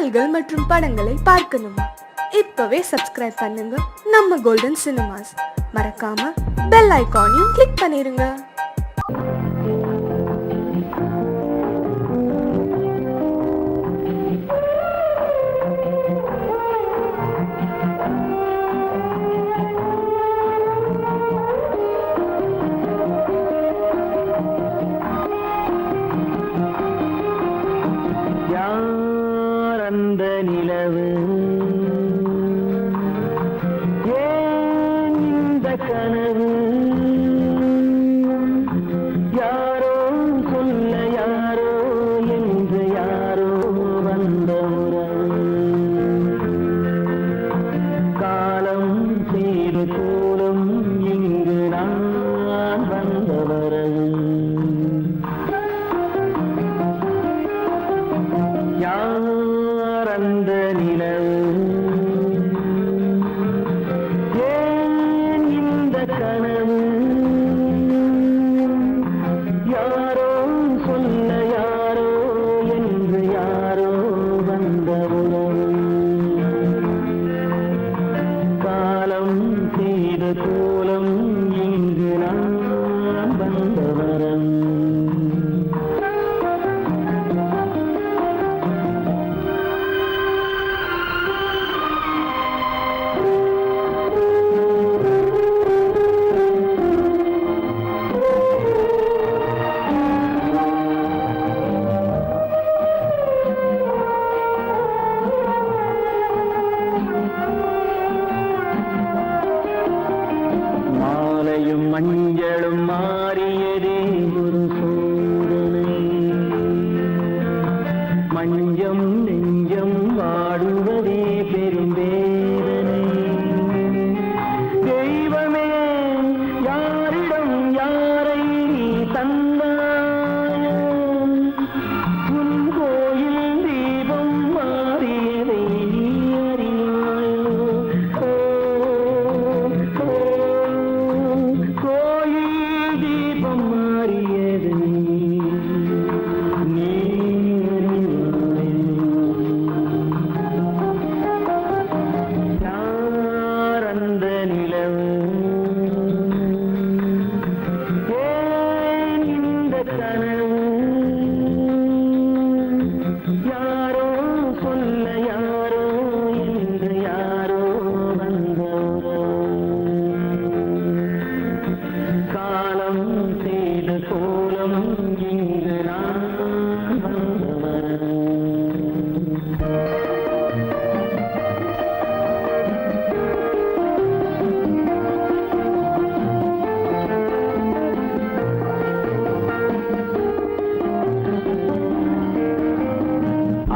பாடல்கள் மற்றும் படங்களை பார்க்கணுமா? இப்பவே சப்ஸ்கிரைப் பண்ணுங்க நம்ம கோல்டன் சினிமாஸ். மறக்காம பெல் ஐகானையும் கிளிக் பண்ணிருங்க. அந்த நிலவு ஏன் இந்த கனவு யாரோ சொல்ல யாரோ என்று யாரோ வந்த உறவு காலம் செய்து கூலும் இங்கு நான் வந்த வரவு அந்த நிலவு ஏன் இந்த கனவு யாரோ சொல்ல யாரோ என்று யாரோ வந்த உறவு காலம் செய்த கோலம் இங்கு நான் வந்த வரம் மஞ்சளும் மாறியதே ஒரு சோதனை மஞ்சம் நெஞ்சம் வாடுவதே பெரும் வேதனை தெய்வமே யாரிடம் யாரை நீ தந்தாயோ உன் கோயில் தீபம் மாறியதை நீ அறியாயோ யாரோ சொல்ல யாரோ என்று யாரோ வந்த காலம் செய்த கோலம் இங்கு நான் வந்தவர்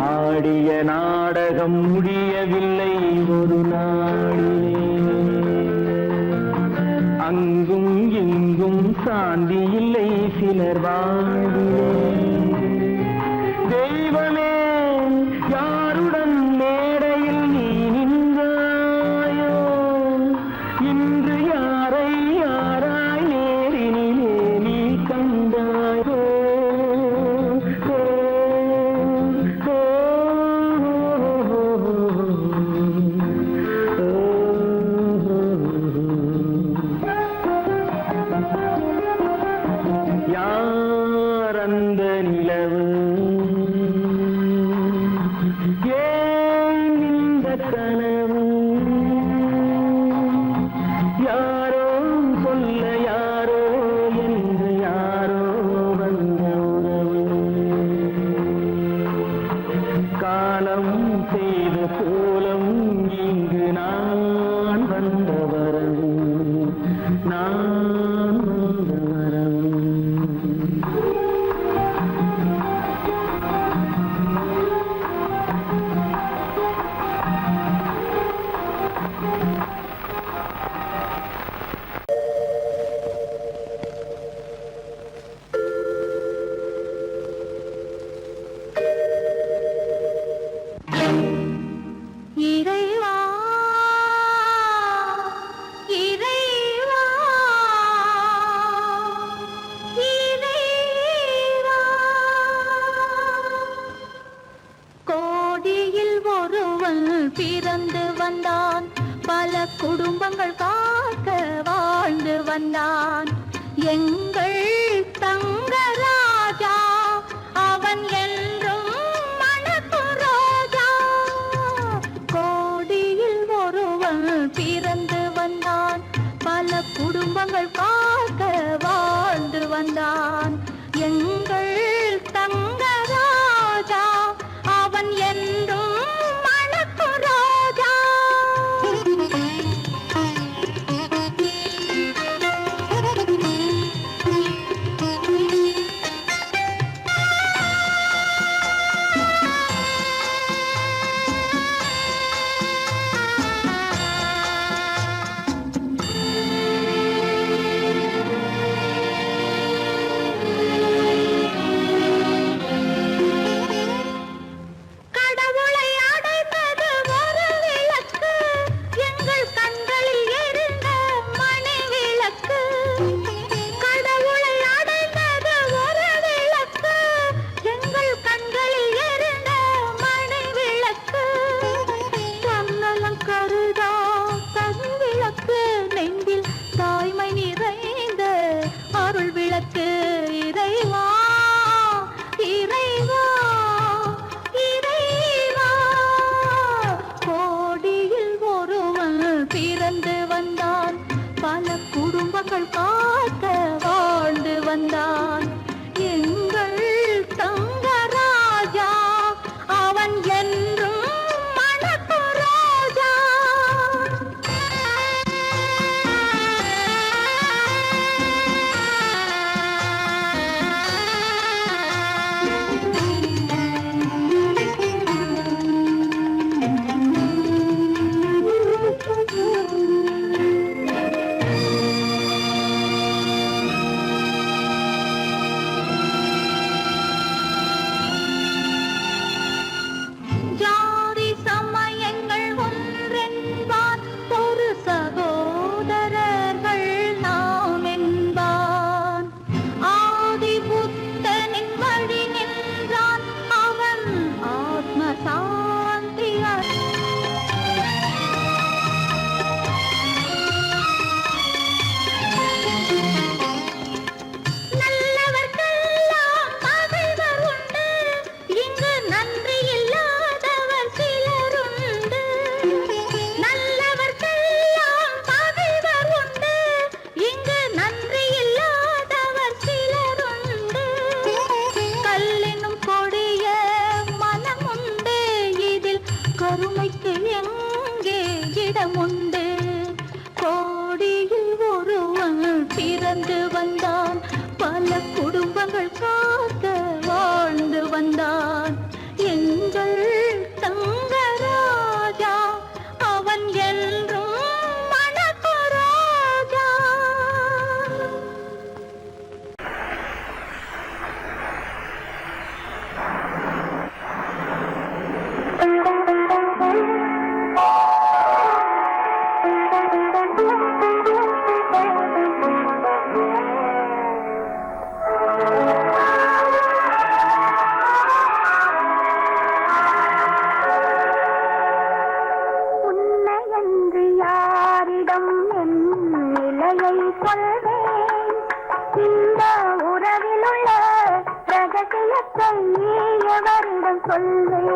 ஆடிய நாடகம் முடியவில்லை ஒரு நாளிலே அங்கும் இங்கும் சாந்தி இல்லை சிலர் வாழ்விலே தெய்வமே யாருடன் மேடையில் நீ நின்றாயோ இன்று யாரை யாராய் நேரினிலே நீ கண்டாயோ அந்த நிலவு ஏன் இந்த கனவு யாரோ சொல்ல யாரோ என்று யாரோ வந்த உறவு காலம் செய்த கோலம் இங்கு நான் வந்த வரவு நான் வந்த வரவு இறைவா ஒருவன் பிறந்து வந்தான், பல குடும்பங்கள் காக்க வாழ்ந்து வந்தான். எங்கள் தங்கராஜா அவன் என்றும் மணக்கும் ரோஜா. கோடியில் ஒருவன் பிறந்து வந்தான், பல குடும்பங்கள் காக்க வாழ்ந்து வந்தான். எங்கள் தங்கராஜா அவன் என்றும் மணக்கும் ரோஜா. கடவுளை அடைந்தது ஒரு விளக்கு, எங்கள் கண்களில் எரிந்த மணி விளக்கு. கடவுளை அடைந்தது ஒரு விளக்கு, எங்கள் கண்களில் எரிந்த மணி விளக்கு. தன்னலம் கருதா தனி விளக்கு, நெஞ்சில் தாய்மை நிறைந்த அருள் விளக்கு. இறைவா இறைவா இறைவா, கோடியில் ஒருவன் பிறந்து வந்தான், பல குடும்பங்கள் காக்க வாழ்ந்து வந்தான். எங்கள் தங்கராஜா அவன் என்றும் மணக்கும் ரோஜா. ஜாதி சமயங்கள் ஒன்றென்பார், ஒரு சகோதரர்கள் நாம் என்பான். ஆதி புத்தனின் வழி நின்றான், அவன் ஆத்ம சாந்தி நல்லவர்க்கெல்லாம் பகைவர் உண்டு, இங்கு நன்றி இல்லாதவர் சிலருண்டு. நல்லவர்க்கெல்லாம் பகைவர் உண்டு, இங்கு நன்றி இல்லாதவர் சிலருண்டு. கல்லினும் கொடிய மனமுண்டு, இதில் கருணைக்கு எங்கே இடமுண்டு. கோடியில் ஒருவன் பிறந்து வந்தான், பல குடும்பங்கள் காக்க வாழ்ந்து வந்தான். எங்கள் தங்கராஜா அவன் என்றும் மணக்கும் ரோஜா. உன்னையன்று யாரிடம் என் நிலையை சொல்வேன், இந்த உறவிலுள்ள ரகசியத்தை எவரிடம் சொல்வேன்.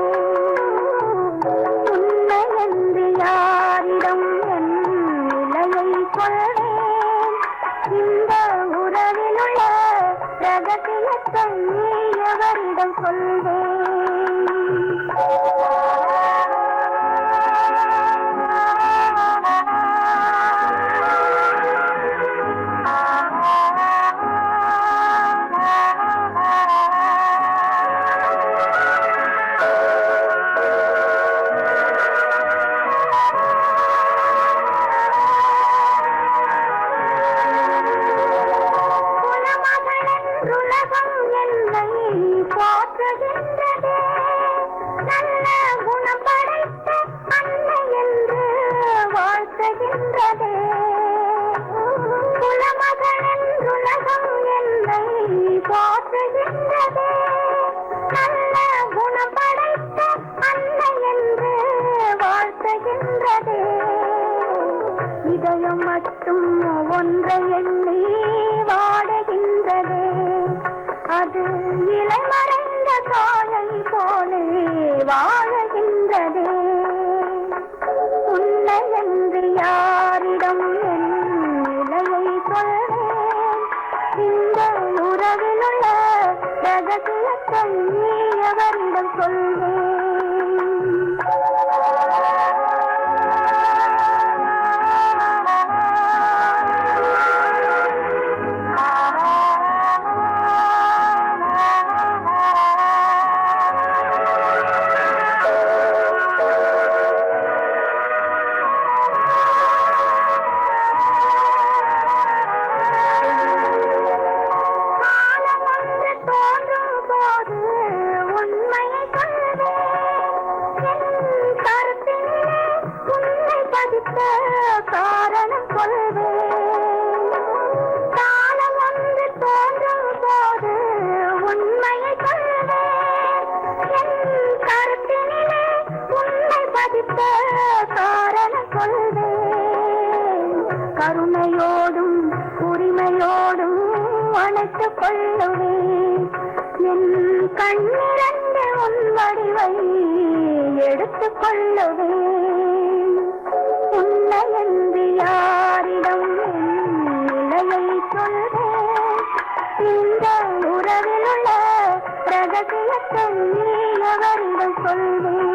உன்னையன்று யாரிடம் என் நிலையை சொல்வேன், இந்த உறவிலுள்ள ரகசியத்தை எவரிடம் சொல்வேன். குலமகளென்றுலகம் என்னை போற்றுகின்றதே, நல்ல குணம் படைத்த அன்னை என்று வாழ்த்துகின்றதே. குலமகளென்றுலகம் என்னை போற்றுகின்றதே, நல்ல குணம் படைத்த அன்னை என்று இதயம் மட்டும் ஒன்றை எண்ணி வாடுகின்றதே. அது இலை மறைந்த காயை போலே வாழுகின்றதே. உன்னை என்று யாரிடம் என் நிலையை சொல்வேன்? இந்த உறவில் உள்ள ரகசியத்தை எவரிடம் சொல்வேன்? காரணம் சொல்வேன். காலம் ஒன்று தோன்றும் போது உண்மையை சொல்வேன். என் கருத்தினிலே உண்மை பதித்த காரணம் சொல்வேன். கருணையோடும் உரிமையோடும் அணைத்துக் கொள்ளுவேன். என் கண்ணிரண்டு உன் வடிவை எடுத்துக் கொள்ளுவேன். உன்னை என்று யாரிடம் நிலையை சொல்வேன்? இந்த உறவில் உள்ள ரகசியத்தை எவரிடம் சொல்வேன்?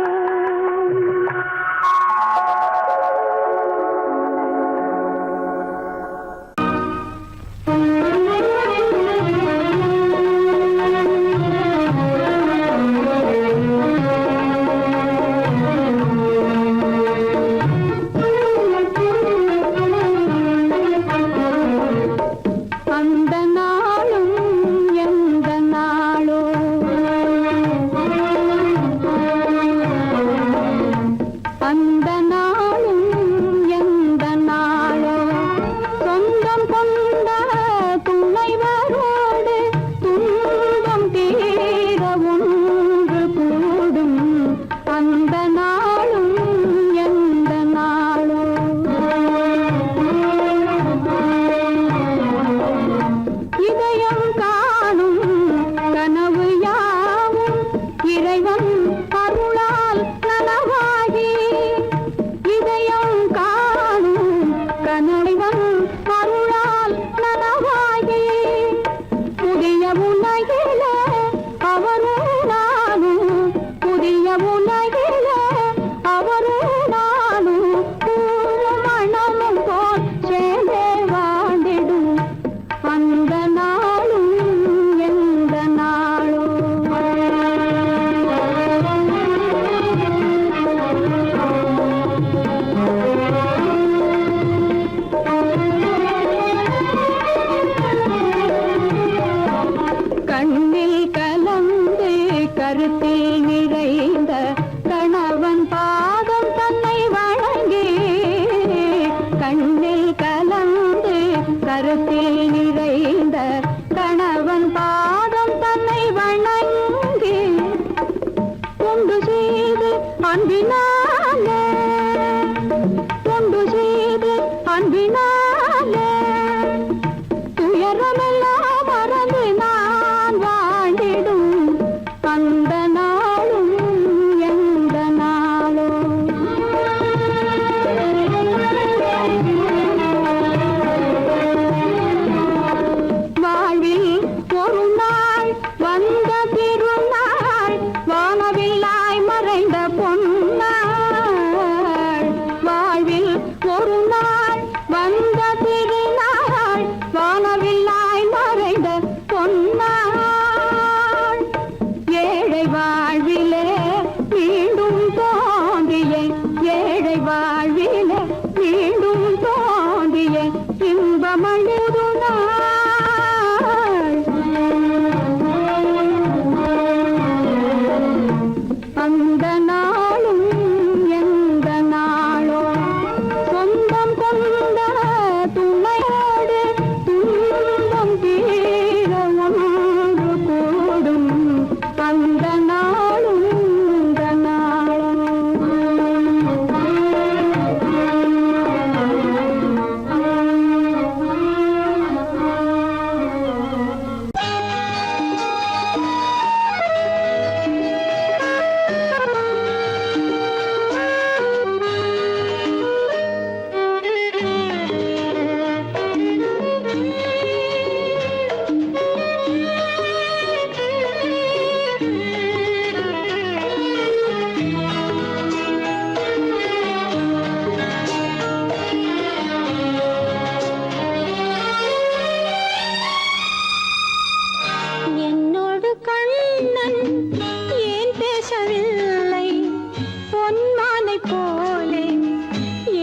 பொன்மானை போலே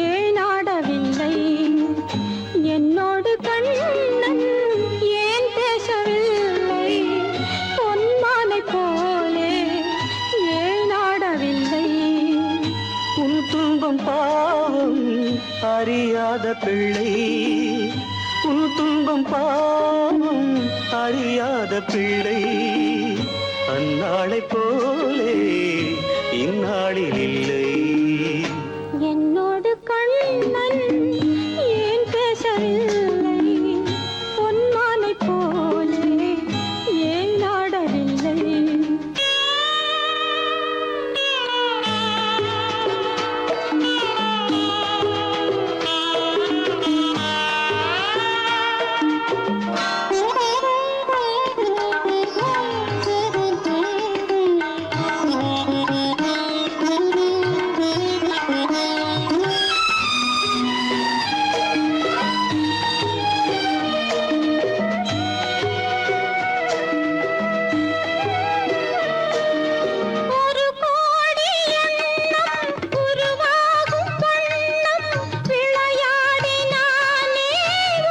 ஏனாடவில்லை என்னோடு கண்ணன் ஏன் பேசவில்லை பொன்மானை போலே ஏனாடவில்லை உன் துன்பம் பாவம் அறியாத பிள்ளை உன் துன்பம் பாவம் அறியாத பிள்ளை அந்நாளை போலே இந்நாளில் இல்லை என்னோடு கண்ணன் ஏன் பேசவில்லை பொன்மானை போலே ஏன் நாடவில்லை ஒரு கோடி எண்ணம் உருவாகும் வண்ணம் விளையாடினானே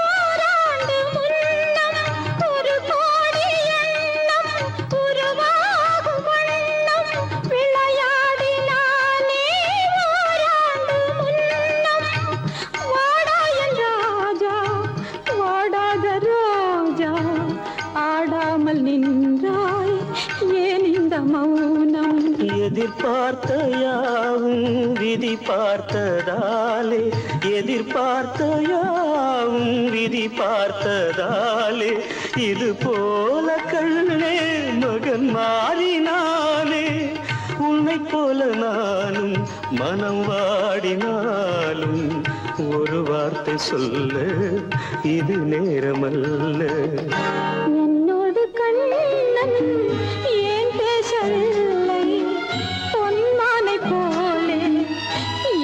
ஓராண்டு முன்னம் ஒரு கோடி எண்ணம் உருவாகும் வண்ணம் விளையாடினானே ஓராண்டு முன்னம் வாடாயன் ராஜா வாடாத ரோஜா ஆடாமல் நின்றாய் ஏன் இந்த மௌனம் எதிர்பார்த்த யாவும் விதி பார்த்ததாலே எதிர்பார்த்த யாவும் விதி பார்த்ததாலே இது போல கண்ணே மகன் மாறினானே உன்னை போல நானும் மனம் வாடினாலும் ஒரு வார்த்தை சொல்ல இது நேரமல்ல என்னோடு கண்ணன் ஏன் பேசவில்லை பொன்மானை போலே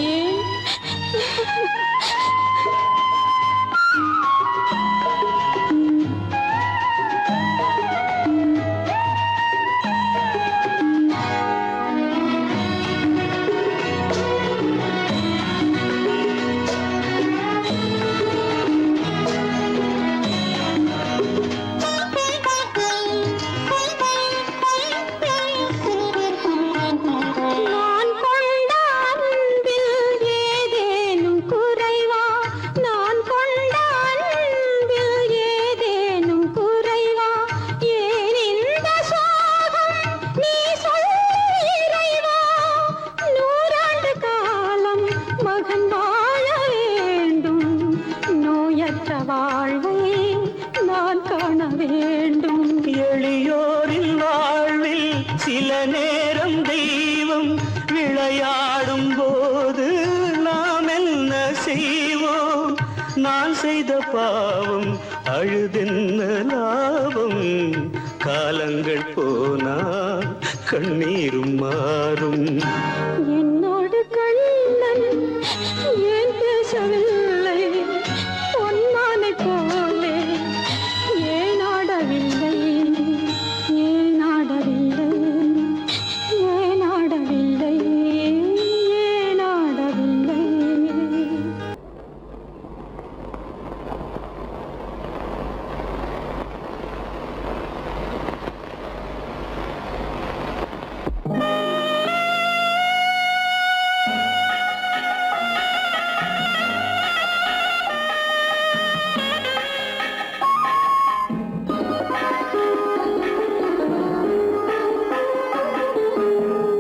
ஏன் நான் கொண்ட அன்பில் ஏதேனும் குறைவா நான் கொண்ட அன்பில் ஏதேனும் குறைவா ஏன் இந்த சோகம் நீ சொல் இறைவா நூறாண்டு காலம் மகன் வாழ வேண்டும் நோயற்ற வாழ்வை நான் காண வேண்டும் எளியோரின் வாழ்வில் சில நேரம் தெய்வம் விளையாடும் போது நாம் என்ன செய்வோம் நான் செய்த பாவம் அழுதென்ன லாபம் காலங்கள் போனால் கண்ணீரும் மாறும் என்னோடு கண்ணன் ஏன் பேசவில்லை பொன்மானை போலே ஏன் ஆடவில்லை ஏன் ஆடவில்லை ஏன் ஆடவில்லை ஏன் ஆடவில்லை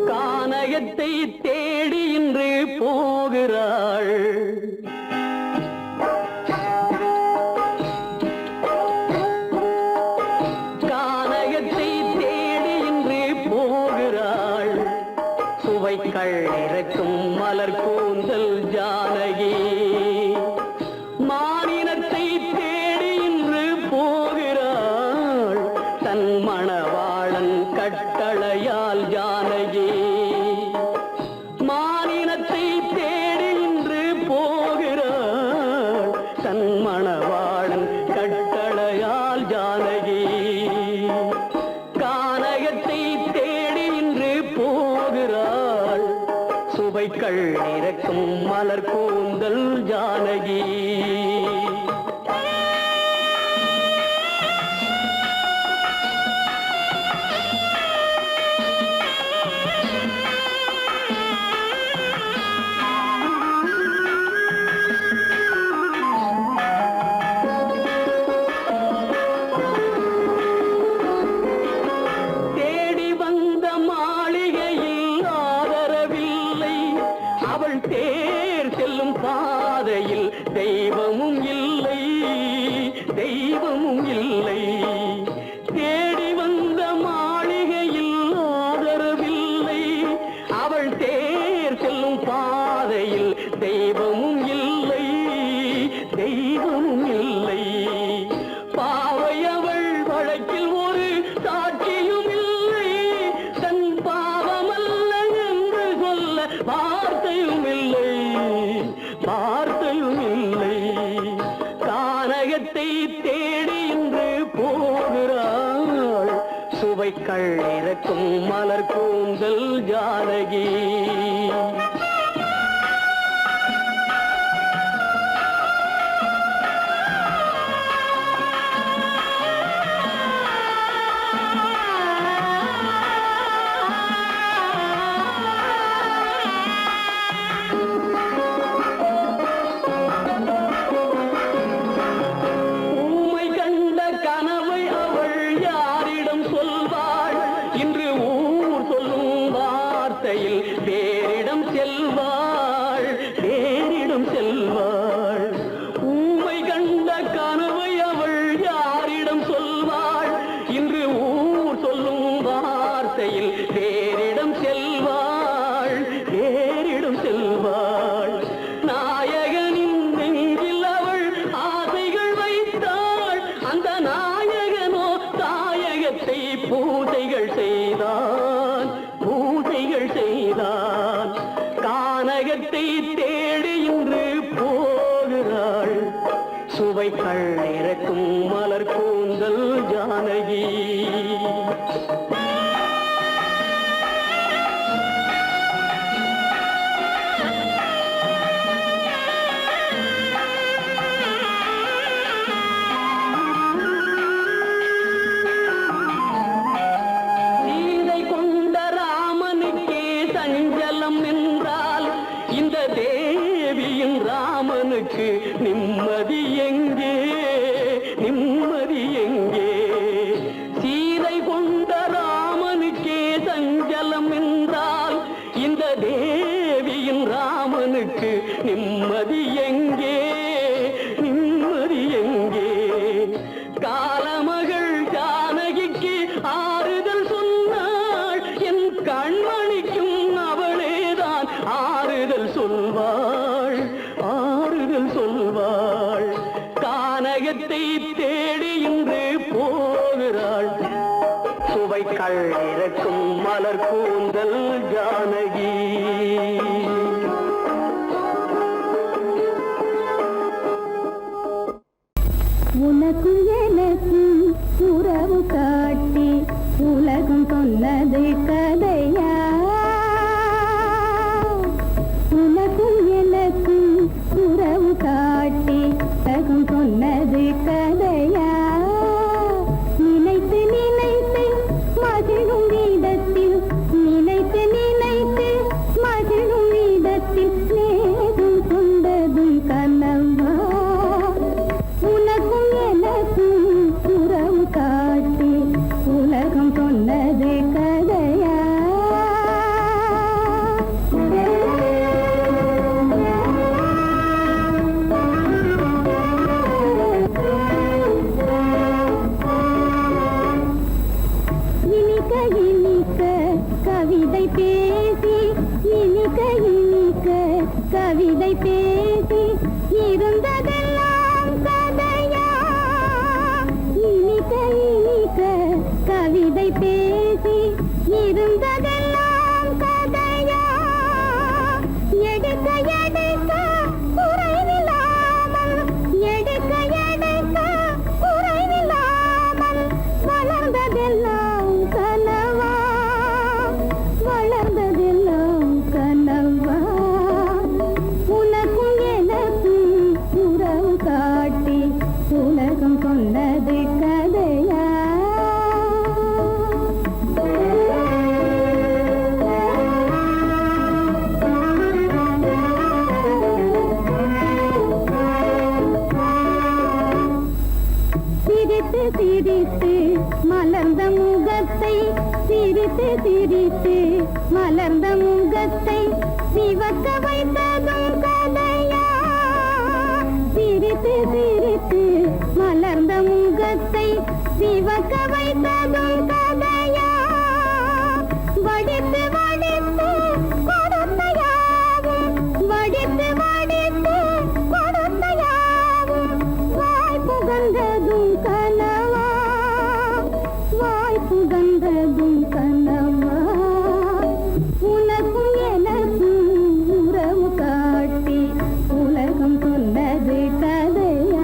கானகத்தை தேடி இன்று போகிறாள் கானகத்தை தேடி இன்று போகிறாள் சுவைக்கள் இறக்கும் மலர் கூந்தல் ஜானகி மானினத்தை தேடி இன்று போகிறாள் தன் மணவாளன் கட்டளையால் ஜானகி மானினத்தை தேடி இன்று போகிறாள் தன் மணவாளன் கட்டளையால் ஜானகி கானகத்தை தேடி இன்று போகிறாள் சுவைக்கள் இறக்கும் மலர் கூந்தல் ஜானகி. தேர் செல்லும் பாதையில் தெய்வமும் இல்லை, தெய்வமும் இல்லை. தேடி வந்த மாளிகையில் ஆதரவில்லை, அவள் தேர் செல்லும் பாதையில் தெய்வமும் இல்லை, தெய்வமும் இல்லை. பாவை அவள் வழக்கில் ஒரு சாட்சியும் இல்லை, தன் பாவமல்ல என்று சொல்ல வார்த்தையும் இல்லை, வார்த்தையும் இல்லை. கானகத்தை தேடி இன்று போகிறாள், சுவைக்கள் இறக்கும் மலர் கூந்தல் ஜானகி. வேறிடம் செல்வாள், வேறிடம் செல்வாள். ஊமை கண்ட கனவை அவள் யாரிடம் சொல்வாள், இன்று ஊர் சொல்லும் வார்த்தையில் வேறிடம் செல்வாள், வேறிடம் செல்வாள். நாயகனின் நெஞ்சில் அவள் ஆசைகள் வைத்தாள், அந்த நாயகனோ தாயகத்தை பூசைகள் செய்தான், பூசைகள் செய்தான். கானகத்தை தேடி இன்று போகிறாள், சுவைக்கள் இறக்கும் மலர் கூந்தல் ஜானகி. இந்த தேவியின் ராமனுக்கு நிம்மதி எங்கே, நிம்மதி எங்கே? சீதை கொண்ட ராமனுக்கே சஞ்சலம் என்றால் இந்த தேவியின் ராமனுக்கு நிம்மதி எங்கே, நிம்மதி எங்கே? காலமகள் ஜானகிக்கு ஆறுதல் சொன்னாள், என் கண்மணிக்கும் அவளேதான் ஆறுதல் சொல்வாள், ஆறுதல் சொல்வாள். கானகத்தை தேடி இன்று போகிறாள், சுவைக்கள் இறக்கும் மலர் கூந்தல் ஜானகி. உனக்கும் எனக்கும் உறவு காட்டி உலகம் சொன்னது கதையா? உனக்கும் எனக்கும் உறவு காட்டி உலகம் சொன்னது கதையா? நினைத்து நினைத்து மகிழும் வீதத்தில், நினைத்து நினைத்து மகிழும் வீதத்தில் நேரும் கொண்டதும் கனவா? உனக்கும் எனக்கும் உறவு காட்டி உலகம் சொன்னது கதையா? இனிக்க இனிக்க கவிதை பேசி, இனிக்க இனிக்க கவிதை பேசி இருந்ததெல்லாம் கதையா? இனிக்க இனிக்க கவிதை பேசி இருந்ததெல்லாம் கதையா? எடுக்க எடுக்க குறைவில்லாமல், எடுக்க எடுக்க குறைவில்லாமல் வளர்ந்ததெல்லாம் கனவா, வளர்ந்ததெல்லாம் கனவா? சிரித்து சிரித்து மலர்ந்த முகத்தை சிவக்க வைத்ததும் கதையா சிரித்து சிரித்து மலர்ந்த முகத்தை சிவக்க வைத்ததும் கதையா வடித்து வடித்து கொடுத்தையாவும் வடித்து வடித்து கொடுத்தையாவும் வாய் புகழ்ந்ததும் கனவா வாய் புகழ்ந்ததும் கனவா உனக்கும் எனக்கும் உறவு காட்டி உலகம் சொன்னது கதையா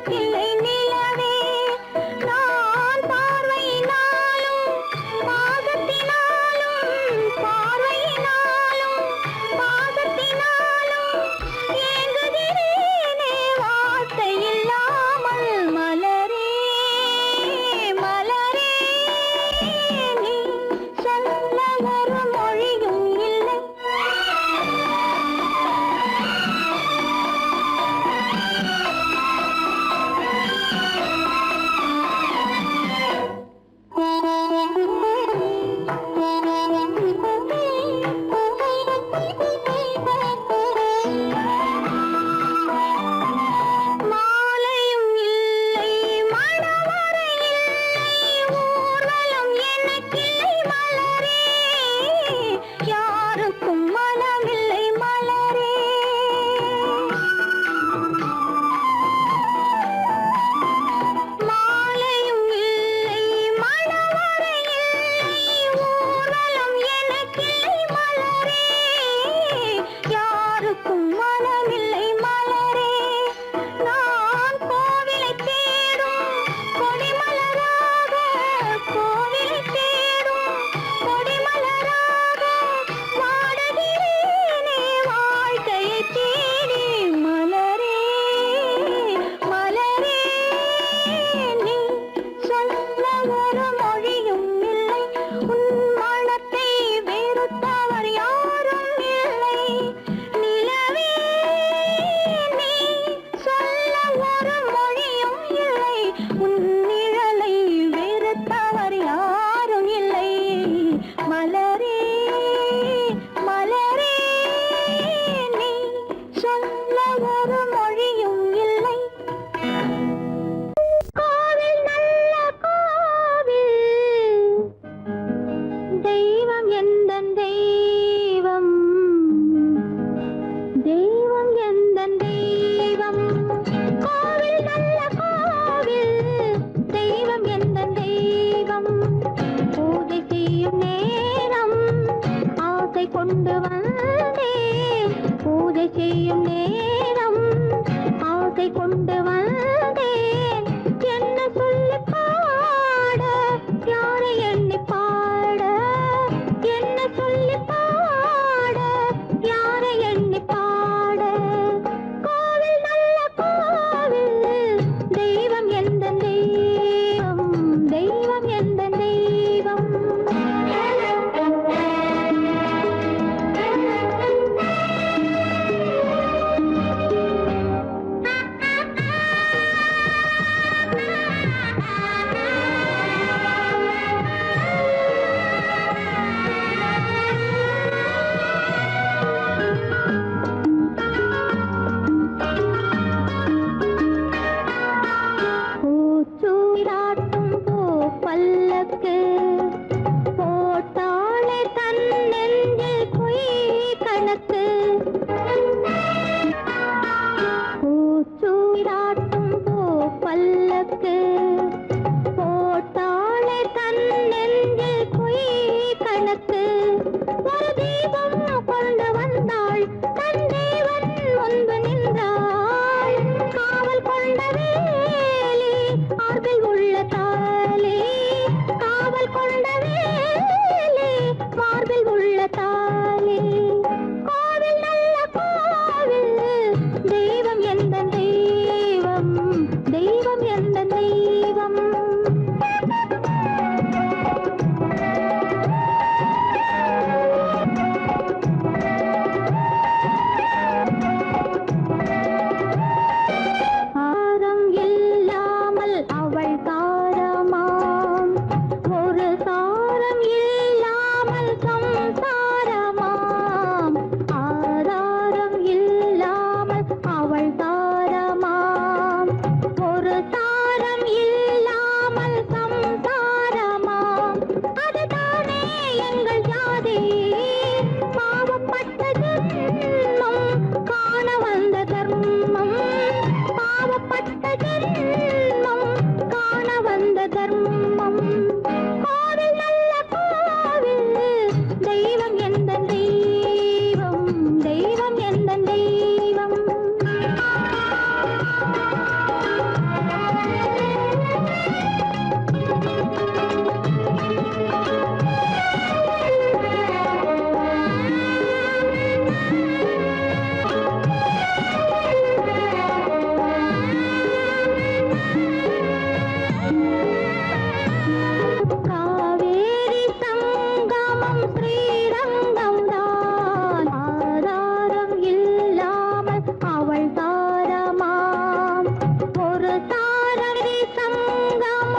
எனக்கில்லை நிலவே நான் பார்வையினாலும் பாசத்தினாலும் பார்வையினாலும் பாசத்தினாலும் ஏங்குகிறேனே வார்த்தை இல்லாமல் மலரே மலரே நீ சொல்ல ஒரு மொழியும் இல்லை மாலையும் இல்லை மணவரை இல்லை ஊர்வலம் எனக்கில்லை மலரே யாருக்கும் மனமில்லை மலரே மாலையும் இல்லை மணவரை இல்லை ஊர்வலம் எனக்கில்லை மலரே யாருக்கும் மனமில்லை மலரே நான் கோவிலை தேடும் கொடிமலராக கோவிலை தேடும் கொடிமலராக வாடுகிறேனே வாழ்க்கையை தேடி மலரே மலரே நீ சொல்ல ஒரு மொழியும் இல்லை உன் மனத்தை வெறுத்தவர் யாரும் இல்லை நிலவே நீ சொல்ல ஒரு மொழியும் இல்லை உன் நிழலை வெறுத்தவர் யாரும் இல்லை மலரே மலரே நீ சொல்ல ஒரு மொழியும் இல்லை கோவில் நல்ல கோவில் தெய்வம் எந்தன் தெய்வம் தெய்வம் எந்தன் தெய்வம் கோவில் நல்ல கோவில் தெய்வம் எந்தன் தெய்வம் பூஜை செய்யும் நேரம் ஆசை கொண்டு வந்தேன் பூஜை செய்யும் நேரம் ஆசை கொண்டு வந்தேன் என்ன சொல்லி பாட யாரை எண்ணி பாட என்ன சொல்லி பாட யாரை எண்ணி பாட கோவில் நல்ல கோவில் தெய்வம் எந்த தெய்வம் தெய்வம் எந்த தெய்வம் பூச்சூராட்டும் பூ பல்லக்கு போட்டாளே தன் நெஞ்சில் பொய் கணக்கு பூச்சூராட்டும் பூ பல்லக்கு போட்டாளே தன் நெஞ்சில் பொய் கணக்கு ஒரு தீபம் கொண்டு வந்தாள் தன் தேவன் முன்பு நின்றாள் காவல் கொண்ட வேலி மார்பில் உள்ள தாலி காவல் கொண்ட வேலி மார்பில் உள்ள தாலி கோவில் நல்ல கோவில் தெய்வம் எந்த தெய்வம் தெய்வம் எந்த தெய்வம் ஆரம் இல்லாமல் அவள் தாரமாம் ஒரு சாரம் இல்லாமல் சம்சாரமாம் ஆதாரம் இல்லாமல் அவள் தாரமாம் ஒரு சாரம்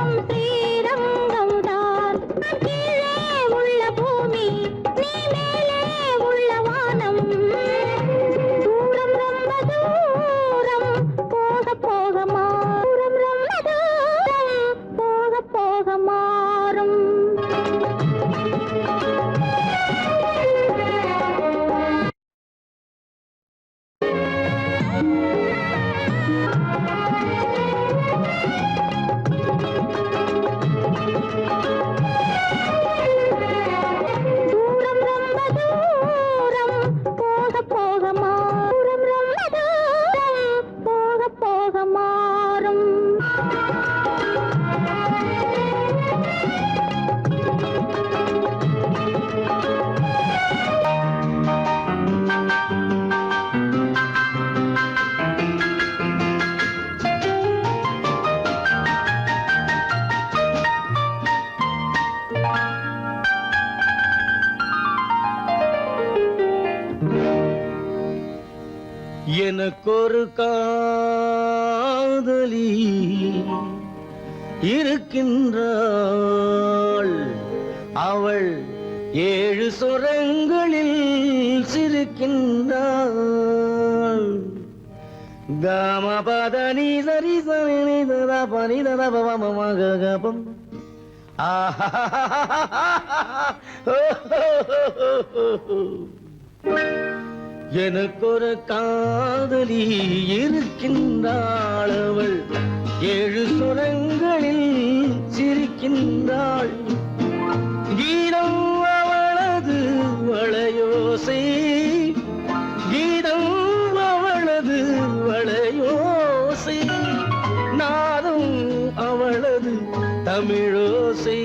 ஸ்ரீரங்கம் ஸ்ரீரங்கம் தான். கீழே உள்ள பூமி, நீ மேலே உள்ள வானம். தூரம் ரொம்ப தூரம், போக போக மாறும். ரொம்ப தூரம், போக போக மாறும். தூரம் ரொம்ப தூரம், போக போக மாறும். ரொம்ப தூரம், போக போக மாறும். எனக்கொரு காதலி இருக்கின்றாள். அவள் 7 சுரங்களில் சிரிக்கின்றாள். காமபதனி சரி சரி ததா பனி ததா பவமகபம். எனக்கொரு காதலி இருக்கின்றாள். அவள் 7 சுரங்களில் சிரிக்கின்றாள். கீதம் அவளது வளையோசை, கீதம் அவளது வளையோசை, நாதம் அவளது தமிழோசை,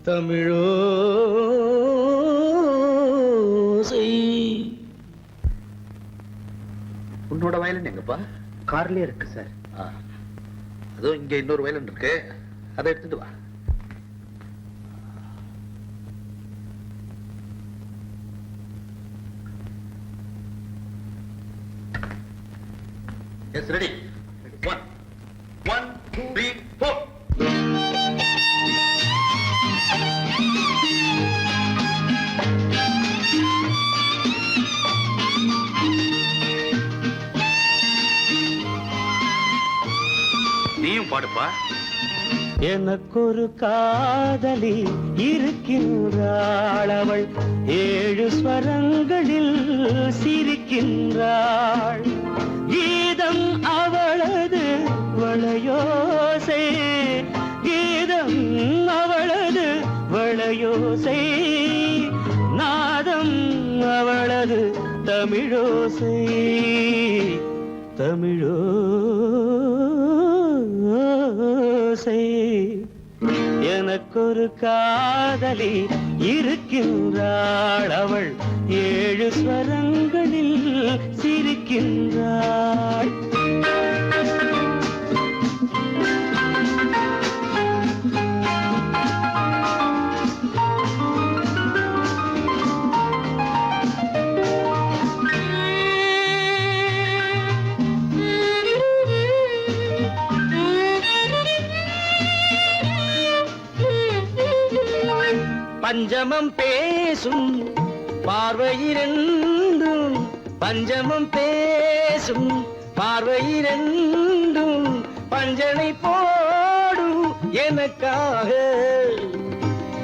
தமிழோசை. உன்னோட வயலன் எங்கப்பா? கார்லயே இருக்கு சார். அதோ இங்க இன்னொரு வயலன் இருக்கு, அதை எடுத்துட்டு வா. Yes, ready. 1 1 2 3 4. நீயும் பாடுப்பா. எனக்கொரு காதலி இருக்கின்றாள். அவள் 7 ஸ்வரங்களில் சிரிக்கின்றாள். கீதம் அவளது வளையோசை, கீதம் அவளது வளையோசை, நாதம் அவளது தமிழோசை, தமிழோசை. எனக்கொரு காதலி இருக்கின்றாள். அவள் 7 ஸ்வரங்களில் சிரிக்கின்றாள். பஞ்சமம் பேசும் பார்வையிரண்டும், பஞ்சமம் பேசும் பார்வையிரண்டும், பஞ்சனை போடும் எனக்காக.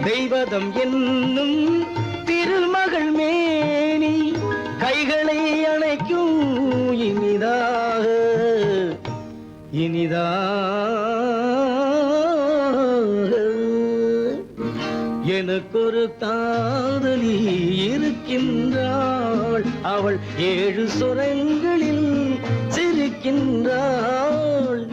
தெய்வதம் என்னும் திருமகள் மேனி கைகளை அணைக்கும் இனிதாக, இனிதாக. எனக்கொரு காதலி இருக்கின்றாள். அவள் 7 சுரங்களில் சிரிக்கின்றாள்.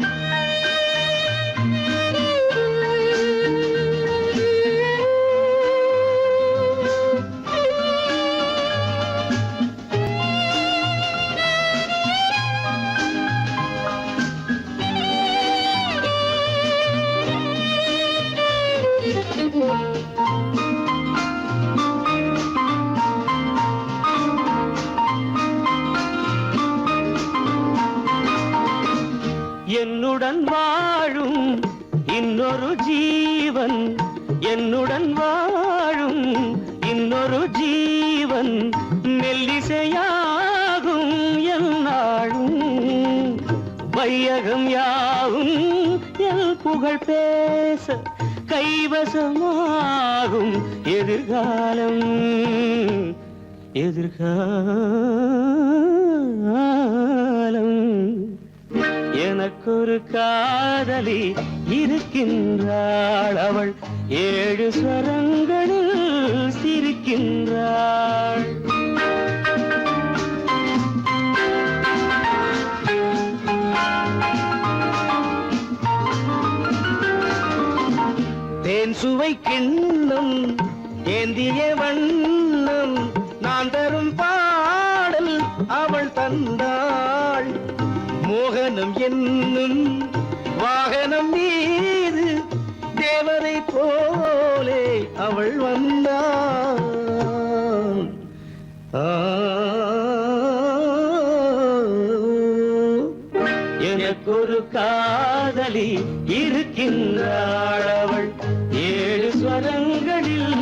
என்னுடன் வாழும் இன்னொரு ஜீவன், என்னுடன் வாழும் இன்னொரு ஜீவன், மெல்லிசையாகும் என்னாலும் வையகம் யாவும் எல் புகழ் பேச கைவசமாகும் எதிர்காலம், எதிர்காலம். எனக்கொரு காதலி இருக்கின்றாள், அவள் 7 ஸ்வரங்களில் சிரிக்கின்றாள். தேன் சுவை கிண்ணம் ஏந்திய வண்ணம், நான் தரும் பாடல் அவள் தந்தாள். மோகனம் என்னும் வாகனம் மீது தேவரை போலே அவள் வந்தாள். எனக்கொரு காதலி இருக்கின்றாள், அவள் 7 ஸ்வரங்களில்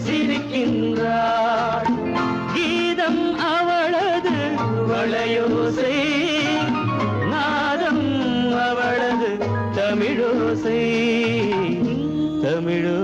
சிரிக்கின்றாள். கீதம் அவளது வளையோசை, நாதம் அவளது தமிழோசை, தமிழோசை.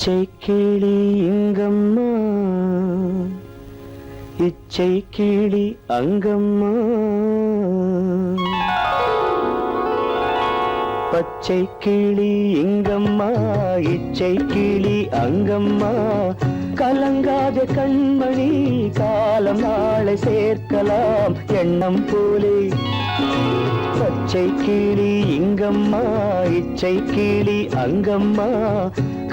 இச்சை கிளி இங்கம்மா, இச்சை கிளி அங்கம்மா, பச்சை கிளி இங்கம்மா, இச்சை கிளி அங்கம்மா, கலங்காத கண்மணி காலம் நாளை சேர்க்கலாம் எண்ணம் போலே. பச்சை கிளி இங்கம்மா, இச்சை கிளி அங்கம்மா,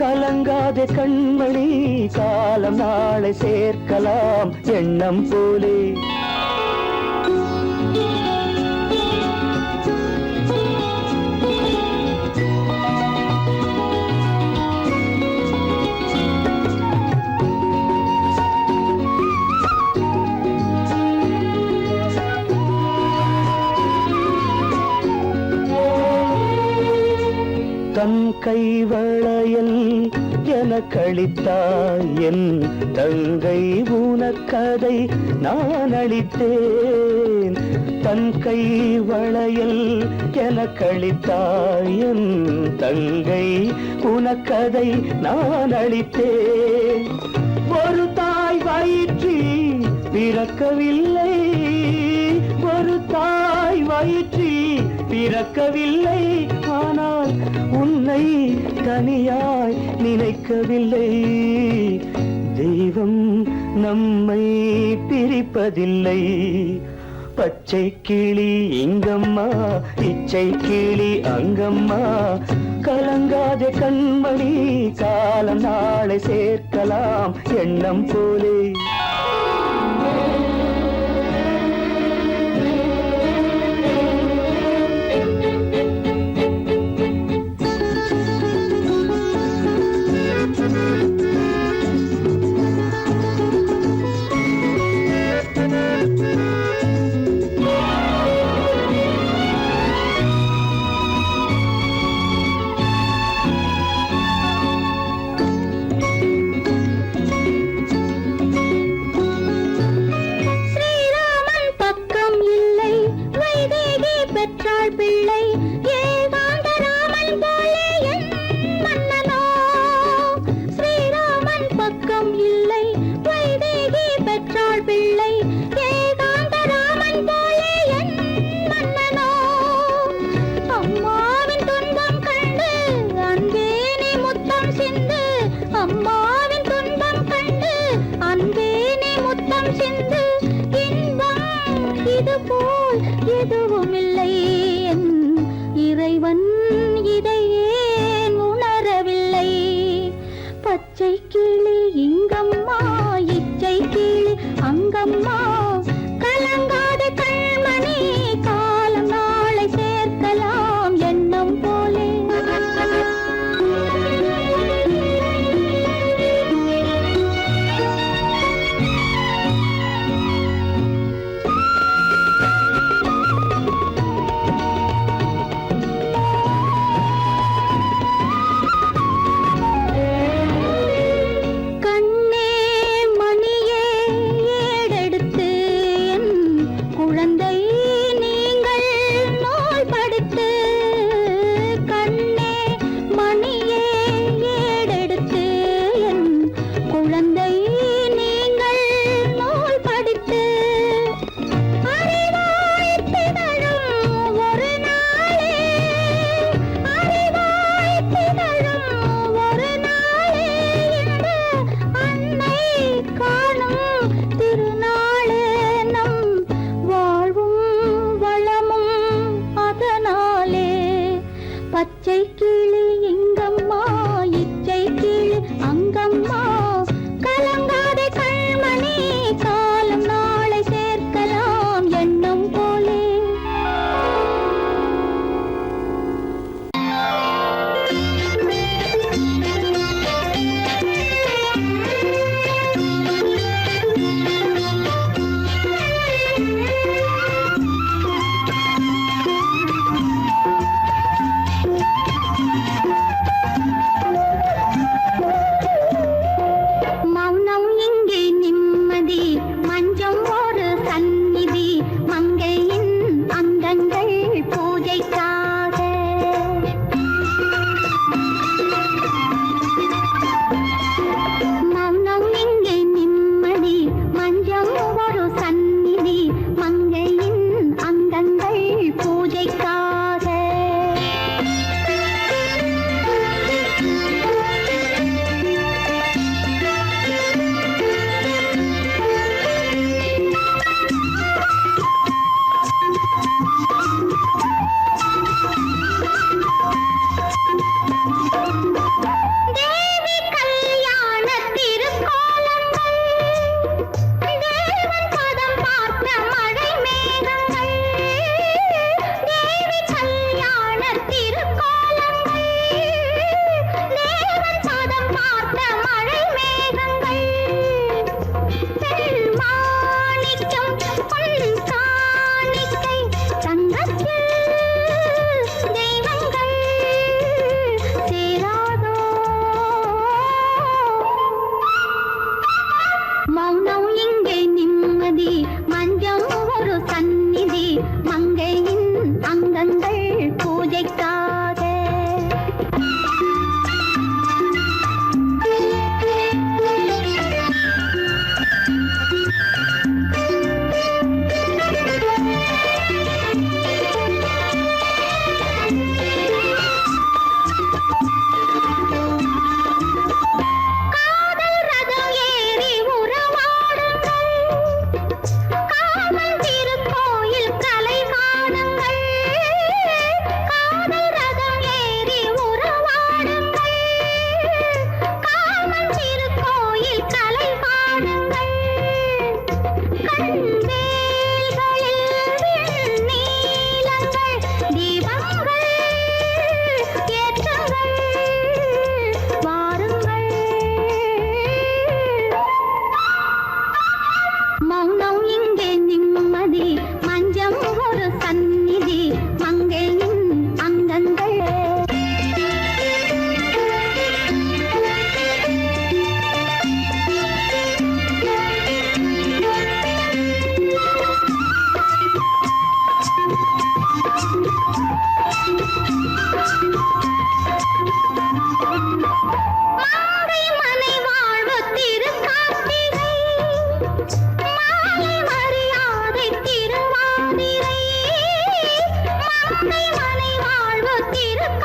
கலங்காத கண்மணி காலம் நாளை சேர்க்கலாம் எண்ணம் போலே. தன் கைவளையல் எனக்களித்தாய் என் தங்கை, உனக்கதை நான் அளித்தேன். தன் கைவளையல் எனக்களித்தாய் என் தங்கை, உனக்கதை நான் அளித்தேன். ஒரு தாய் வயிற்றில் பிறக்கவில்லை, ஒரு தாய் வயிற்றில் பிறக்கவில்லை, ஆனால் உன்னை தனியாய் நினைக்கவில்லை. தெய்வம் நம்மை பிரிப்பதில்லை. பச்சை கிளி இங்கம்மா, இச்சை கிளி அங்கம்மா, கலங்காத கண்மணி காலம் நாளை சேர்க்கலாம் எண்ணம் போலே. பிள்ளை ஏகாந்த ராமன் போலே என் மன்னனோ. ஸ்ரீராமன் பக்கம் இல்லை, வைதேகி பெற்றாள் பிள்ளை ஏகாந்த ராமன் போலே என் மன்னனோ. அம்மாவின் துன்பம் கண்டு அன்பே நீ முத்தம் சிந்து, அம்மாவின் துன்பம் கண்டு அன்பே நீ முத்தம் சிந்து. இன்பம் இது போல் எதுவும் இல்லை என்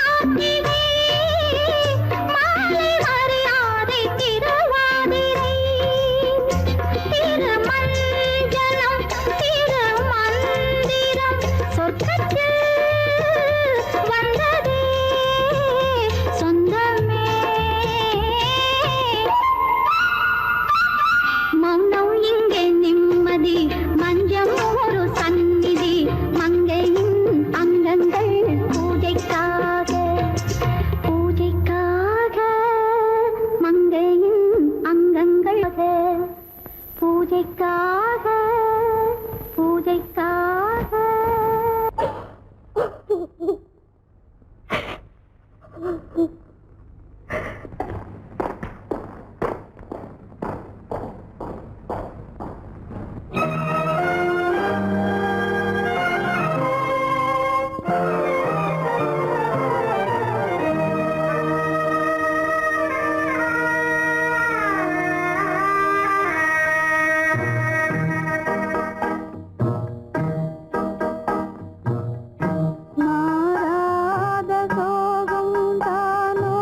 காத்திரை மாலை மரியாதை திருவாதிரை திருமஞ்சனம் திருமந்திரம் சொர்க்கத்தில் வந்ததே சொந்தமே மௌனம் இங்கே நிம்மதி மஞ்சம் ஒரு சந்நிதி மங்கையின் அங்கங்கள் பூஜைக்காக பூஜைக்காக மங்கையின் அங்கங்கள் பூஜைக்காக பூஜைக்காக மாறாத சோகம் தானோ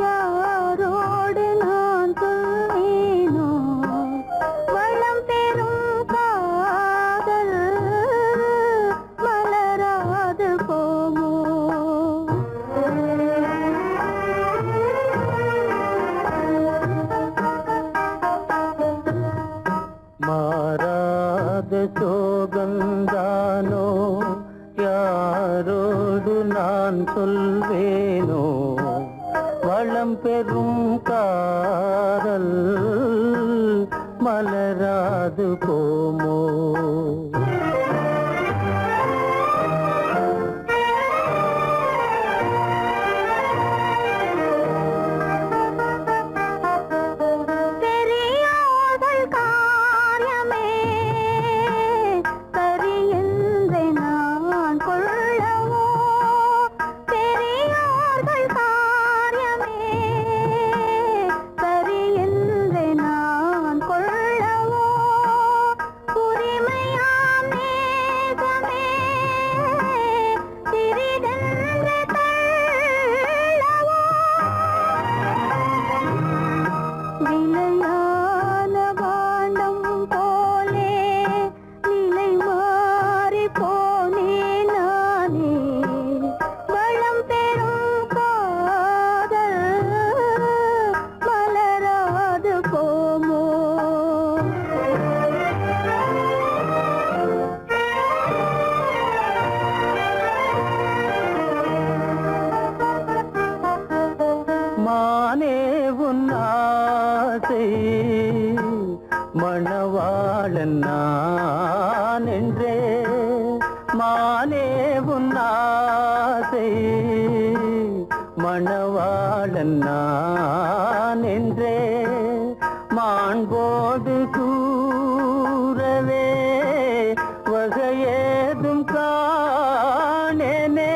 யாரோடு நான் சொல்வேனோ வளம் பெறும் காதல் மலராது போமோ மாறாத சோகந்தானோ யாரோடு நான் சொல்வேனோ வளம் பெறும் காதல் மலராது போமோ பெரியோர்கள் காரியமே சரியென்று நான் கொள்ளவோ பெரியோர்கள் காரியமே சரியென்று நான் கொள்ளவோ உரிமையாம் நேசமே சிறிதென்று தள்ளவோ விலையான பாண்டம் போலே நிலை மாறி போனே நானே வளம் பெறும் காதல் மலராது போமோ மானே உன் ஆசை மணவாளன் நான் என்றே மானே உன் ஆசை மணவாளன் நான் என்றே மாண்போடு கூறவே வகையேதும் காணேனே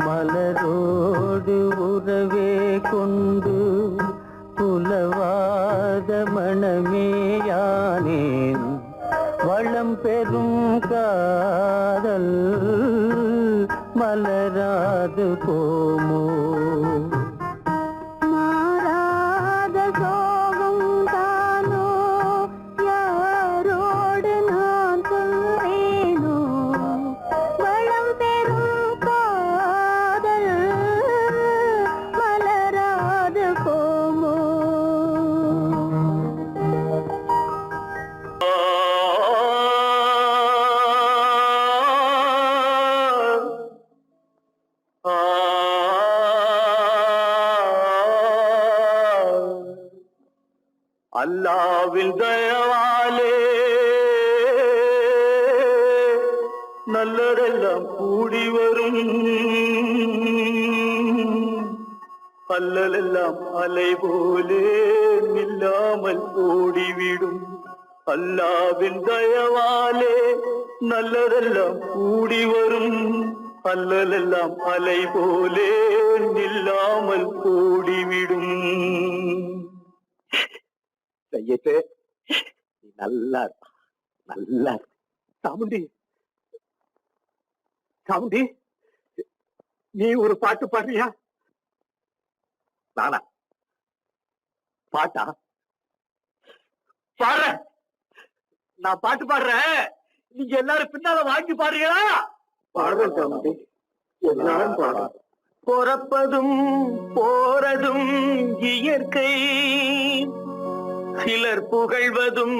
மலரோடு உறவே கொண்டு புலவாத மணமேயானேன் வளம் பெறும் காதல் மலராது போமோ மாறாத சோகம் தானோ யாரோடு நான் சொல்வேனோ வளம் பெறும் காதல் மலராது போமோ அல்லாவின் தயவாலே நல்லதெல்லாம் கூடி வரும் அல்லலெல்லாம் அலை போலே நில்லாமல் ஓடிவிடும் அல்லாவின் தயவாலே நல்லதெல்லாம் கூடி வரும் அல்லலெல்லாம் அலை போலே நில்லாமல் ஓடிவிடும் செய்யட்டு நல்லா சாமுண்டி சாமுண்டி, நீ ஒரு பாட்டு பாடுறியா? நானா பாட்டா பாடுற? நான் பாட்டு பாடுறேன், நீங்க எல்லாரும் பின்னால வாங்கி பாடுறீங்களா? பாடுறேன் சாமுண்டி, எல்லாரும் பாடுறேன். பிறப்பதும் போறதும் இயற்கை, சிலர் புகழ்வதும்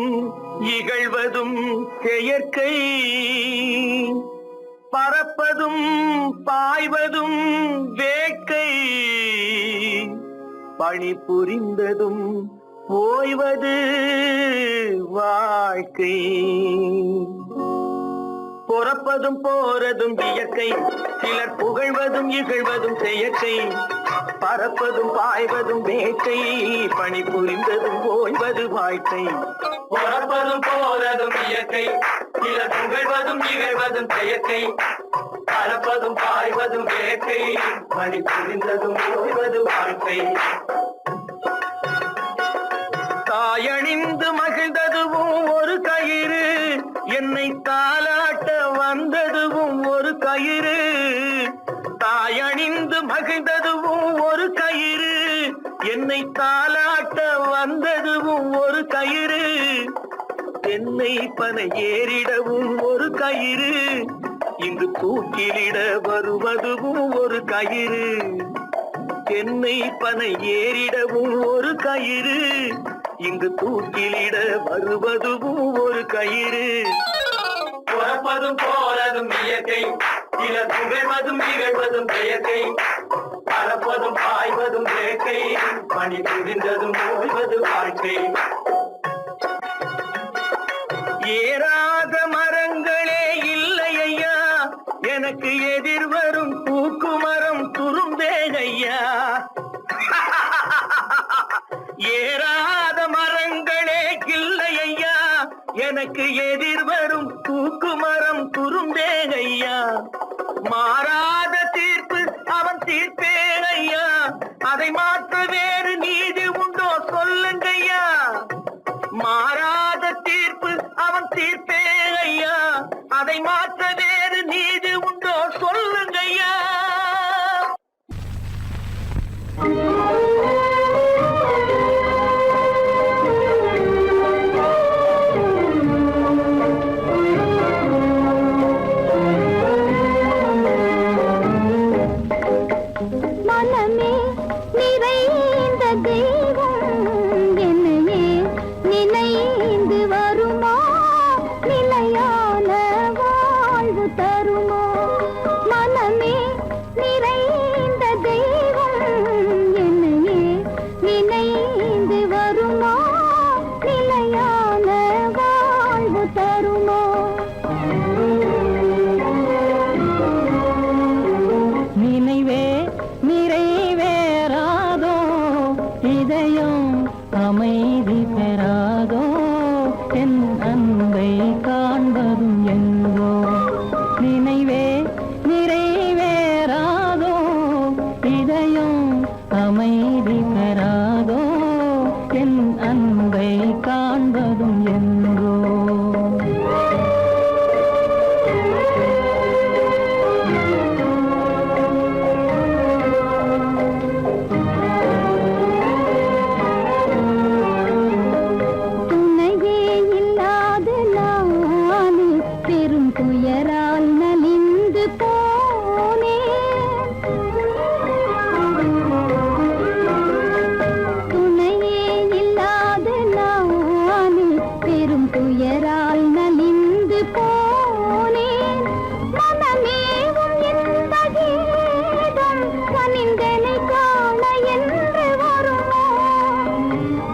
இகழ்வதும் செயற்கை, பறப்பதும் பாய்வதும் வேட்கை, பணி புரிந்ததும் ஓய்வது வாழ்க்கை. பிறப்பதும் போறதும் இயற்கை, சிலர் புகழ்வதும் இகழ்வதும் செயற்கை, பறப்பதும் பாய்வதும் வேட்கை, பணி புரிந்ததும் ஓய்வது வாழ்க்கை. பிறப்பதும் போறதும் இயற்கை, சிலர் புகழ்வதும் இகழ்வதும் செயற்கை, பறப்பதும் பாய்வதும் வேட்கை, பணி புரிந்ததும் ஓய்வது வாழ்க்கை. தாயணிந்து மகிழ்ந்ததுவும் ஒரு கயிறு, என்னை தாலாட்ட வந்ததுவும் ஒரு கயிறு. தாயணிந்து மகிழ்ந்ததுவும் ஒரு கயிறு, என்னை தாலாட்ட வந்ததுவும் ஒரு கயிறு. என்னை பனை ஏறிடவும் ஒரு கயிறு, இங்கு தூக்கிலிட வருவதுவும் ஒரு கயிறு. என்னை பனை ஏறிடவும் ஒரு கயிறு, இங்கு தூக்கிலிட வருவதுவும் ஒரு கயிறு. பிறப்பதும் போறதும் இயற்கை, சிலர் புகழ்வதும் இகழ்வதும் செயற்கை, பறப்பதும் பாய்வதும் வேட்கை, பணி புரிந்ததும் ஓய்வது வாழ்க்கை. ஏறாத மரங்களே இல்லை ஐயா, எனக்கு எதிர் வரும் பூக்குமரம் துரும்பேகையா. ஏறாத மரங்களே இல்லை ஐயா, எனக்கு எதிர் வரும் பூக்குமரம் துரும்பேகையா. மாறாத தீர்ப்பு அவன் தீர்ப்பேகையா, அதை மாற்ற வேறு நீதி உண்டோ சொல்லுங்கய்யா. மாறாத தீர்ப்பு அவன் தீர்ப்பேகையா, அதை மாற்ற வேறு நீதி உண்டோ சொல்லுங்கய்யா. மனமே நிறைந்த தெய்வம் என்னையே நினைந்து வருமா, நிலையான வாழ்வு தருமா. மனமே நிறைந்த தெய்வம் என்னையே நினைந்து வருமா, நிலையான வாழ்வு தருமா. நினைவே நிறைவேறாதோ, இதயம் அமைதி பெறாதோ, என் அன்பை காண்பதும் எங்கோ. நினைவே நிறைவேறாதோ, இதயம் அமைதி பெறாதோ, என் அன்பை காண்பதும் எங்கோ. துணையே இல்லாத நானே பெரும் துயரால் நலிந்து போனேன். துணையே இல்லாத நானே பெரும் துயரால் நலிந்து போனேன். மனமேவும் இந்த கீதம் கனிந்தனை காண என்று வருமோ.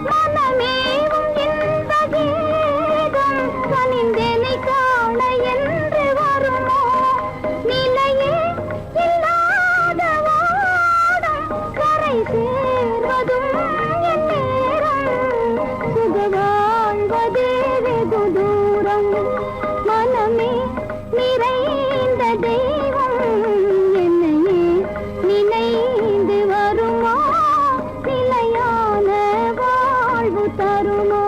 மனமேவும் இந்த கீதம் கனிந்தனை காண என்று வருமோ. நிலையே இல்லாத வாடம் கரை சேர்வதும் என் நேரம், சுக வாழ்வதே வெகு தூரம். மனமே நிறைந்த தெய்வம் என்னையே நினைந்து வருமா, நிலையான வாழ்வு தருமா.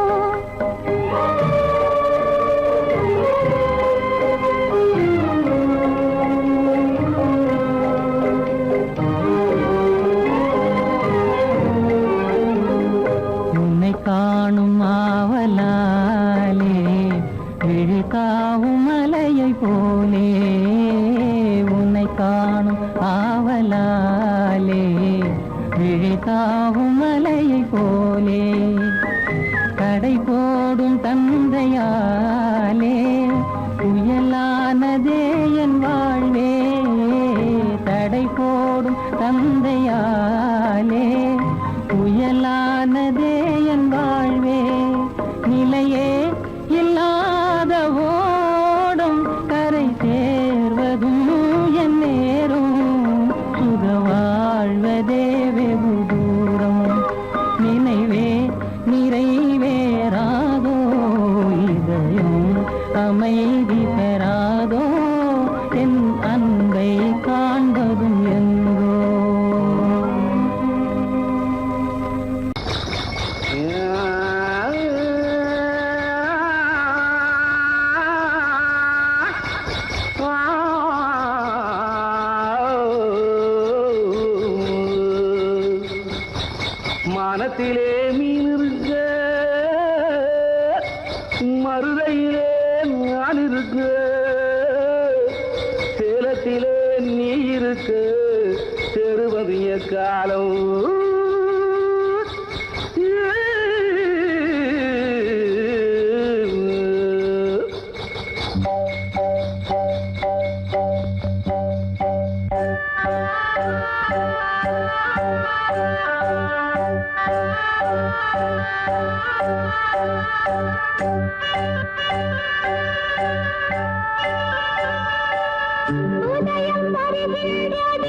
தாவும் மலையை போலே கடை போடும் தந்தையாலே புயலானதே என் வாழ்வே தடை போடும் தந்தையாலே புயலானதே என் வாழ்வே நிலையே இல்லாத ஓடும் கரை சேர்வதும் என் நேரும் சுக வாழ்வதே வெகு தூரம் நினைவே நிறைவேறாதோ இதயம் அமைதி பெறாதோ என் அன்பை காண்பதும் எங்கோ மானத்திலே மீன் இருக்க மருதையிலே நான் இருக்க சேலத்திலே நீ இருக்க செருவதிய காலம் உதயம் வருகின்றது